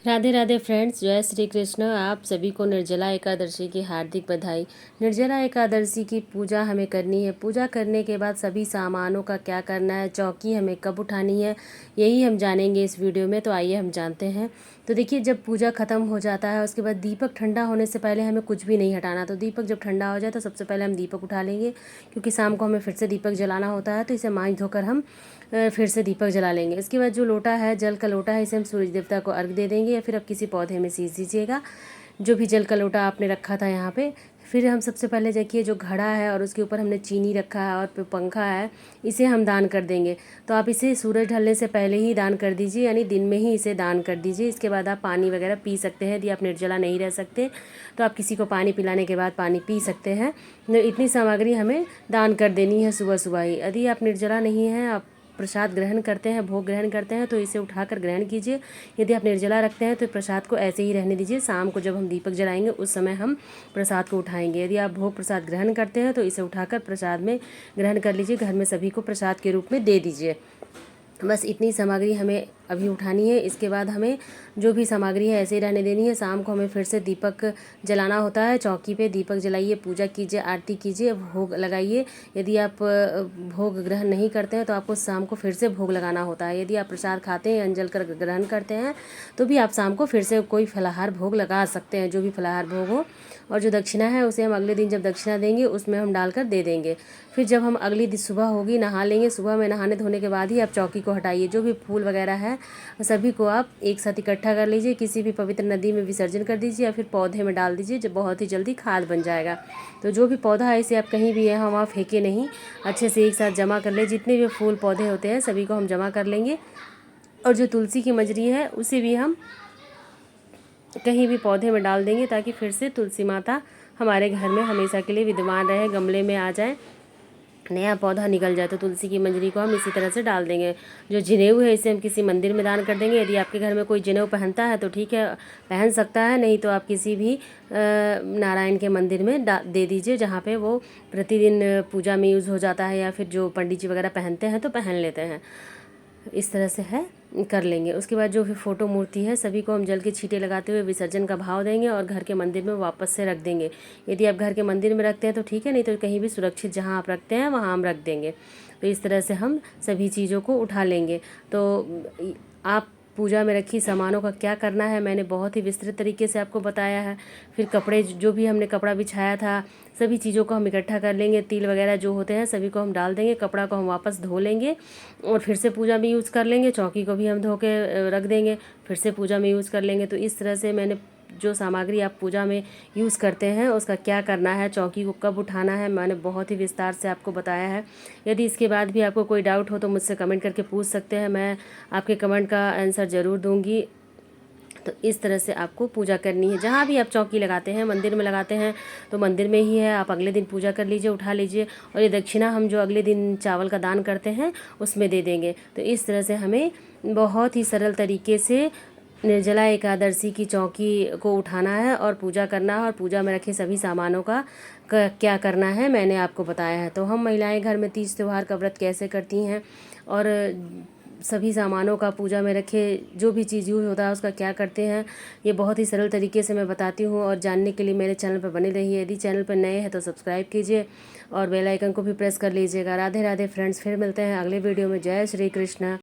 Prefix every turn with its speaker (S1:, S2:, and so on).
S1: Radhe Radhe friends, जय श्री कृष्ण। आप सभी को निर्जला एकादशी की हार्दिक बधाई। निर्जला एकादशी की पूजा हमें करनी है। पूजा करने के बाद सभी सामानों का क्या करना है, चौकी हमें कब उठानी है, यही हम जानेंगे इस वीडियो में। तो आइए हम जानते हैं। तो देखिए, जब पूजा ख़त्म हो जाता है उसके बाद दीपक ठंडा होने से पहले हमें कुछ भी नहीं हटाना। तो दीपक जब ठंडा हो जाए तो सबसे पहले हम दीपक उठा लेंगे, क्योंकि शाम को हमें फिर से दीपक जलाना होता है। तो इसे मांज धोकर हम फिर से दीपक जला लेंगे। इसके बाद जो लोटा है, जल का लोटा है, इसे हम सूर्य देवता को अर्घ दे देंगे, या फिर आप किसी पौधे में सींच दीजिएगा जो भी जल का लोटा आपने रखा था यहाँ पे। फिर हम सबसे पहले देखिए, जो घड़ा है और उसके ऊपर हमने चीनी रखा है और पंखा है, इसे हम दान कर देंगे। तो आप इसे सूरज ढलने से पहले ही दान कर दीजिए, यानी दिन में ही इसे दान कर दीजिए। इसके बाद आप पानी वगैरह पी सकते हैं। यदि आप निर्जला नहीं रह सकते तो आप किसी को पानी पिलाने के बाद पानी पी सकते हैं। इतनी सामग्री हमें दान कर देनी है सुबह सुबह ही। यदि आप निर्जला नहीं हैं, आप प्रसाद ग्रहण करते हैं, भोग ग्रहण करते हैं, तो इसे उठाकर ग्रहण कीजिए। यदि आप निर्जला रखते हैं तो प्रसाद को ऐसे ही रहने दीजिए। शाम को जब हम दीपक जलाएंगे उस समय हम प्रसाद को उठाएंगे। यदि आप भोग प्रसाद ग्रहण करते हैं तो इसे उठाकर प्रसाद में ग्रहण कर लीजिए, घर में सभी को प्रसाद के रूप में दे दीजिए। बस इतनी सामग्री हमें अभी उठानी है। इसके बाद हमें जो भी सामग्री है ऐसे ही रहने देनी है। शाम को हमें फिर से दीपक जलाना होता है। चौकी पे दीपक जलाइए, पूजा कीजिए, आरती कीजिए, भोग लगाइए। यदि आप भोग ग्रहण नहीं करते हैं तो आपको शाम को फिर से भोग लगाना होता है। यदि आप प्रसाद खाते हैं, अंजल कर ग्रहण करते हैं, तो भी आप शाम को फिर से कोई फलाहार भोग लगा सकते हैं, जो भी फलाहार भोग हो। और जो दक्षिणा है उसे हम अगले दिन जब दक्षिणा देंगे उसमें हम डालकर दे देंगे। फिर जब हम अगली दिन सुबह होगी, नहा लेंगे। सुबह में नहाने धोने के बाद ही आप चौकी को हटाइए। जो भी फूल वगैरह है सभी को आप एक साथ इकट्ठा कर लीजिए, किसी भी पवित्र नदी में विसर्जन कर दीजिए, या फिर पौधे में डाल दीजिए, जो बहुत ही जल्दी खाद बन जाएगा। तो जो भी पौधा है इसे आप कहीं भी यहाँ वहाँ फेंके नहीं, अच्छे से एक साथ जमा कर ले। जितने भी फूल पौधे होते हैं सभी को हम जमा कर लेंगे। और जो तुलसी की मजरी है उसे भी हम कहीं भी पौधे में डाल देंगे, ताकि फिर से तुलसी माता हमारे घर में हमेशा के लिए विद्यमान रहे, गमले में आ जाए, नया पौधा निकल जाए। तो तुलसी की मंजरी को हम इसी तरह से डाल देंगे। जो जनेऊ है इसे हम किसी मंदिर में दान कर देंगे। यदि आपके घर में कोई जनेऊ पहनता है तो ठीक है, पहन सकता है, नहीं तो आप किसी भी नारायण के मंदिर में दे दीजिए, जहाँ पे वो प्रतिदिन पूजा में यूज़ हो जाता है, या फिर जो पंडित जी वगैरह पहनते हैं तो पहन लेते हैं। इस तरह से है, कर लेंगे। उसके बाद जो भी फ़ोटो मूर्ति है सभी को हम जल के छींटे लगाते हुए विसर्जन का भाव देंगे और घर के मंदिर में वापस से रख देंगे। यदि आप घर के मंदिर में रखते हैं तो ठीक है, नहीं तो कहीं भी सुरक्षित जहाँ आप रखते हैं वहाँ हम रख देंगे। तो इस तरह से हम सभी चीज़ों को उठा लेंगे। तो आप पूजा में रखी सामानों का क्या करना है मैंने बहुत ही विस्तृत तरीके से आपको बताया है। फिर कपड़े, जो भी हमने कपड़ा बिछाया था, सभी चीज़ों को हम इकट्ठा कर लेंगे। तिल वगैरह जो होते हैं सभी को हम डाल देंगे। कपड़ा को हम वापस धो लेंगे और फिर से पूजा में यूज़ कर लेंगे। चौकी को भी हम धो के रख देंगे, फिर से पूजा में यूज़ कर लेंगे। तो इस तरह से मैंने जो सामग्री आप पूजा में यूज़ करते हैं उसका क्या करना है, चौकी को कब उठाना है, मैंने बहुत ही विस्तार से आपको बताया है। यदि इसके बाद भी आपको कोई डाउट हो तो मुझसे कमेंट करके पूछ सकते हैं, मैं आपके कमेंट का आंसर ज़रूर दूंगी। तो इस तरह से आपको पूजा करनी है। जहाँ भी आप चौकी लगाते हैं, मंदिर में लगाते हैं तो मंदिर में ही है, आप अगले दिन पूजा कर लीजिए, उठा लीजिए। और ये दक्षिणा हम जो अगले दिन चावल का दान करते हैं उसमें दे देंगे। तो इस तरह से हमें बहुत ही सरल तरीके से निर्जला एकादशी की चौकी को उठाना है और पूजा करना है। और पूजा में रखे सभी सामानों का क्या करना है मैंने आपको बताया है। तो हम महिलाएं घर में तीज त्यौहार का व्रत कैसे करती हैं और सभी सामानों का पूजा में रखे जो भी चीज़ यूज़ होता है उसका क्या करते हैं, ये बहुत ही सरल तरीके से मैं बताती हूँ। और जानने के लिए मेरे चैनल पर बने रहिए। यदि चैनल पर नए हैं तो सब्सक्राइब कीजिए और बेल आइकन को भी प्रेस कर लीजिएगा। राधे राधे फ्रेंड्स, फिर मिलते हैं अगले वीडियो में। जय श्री कृष्ण।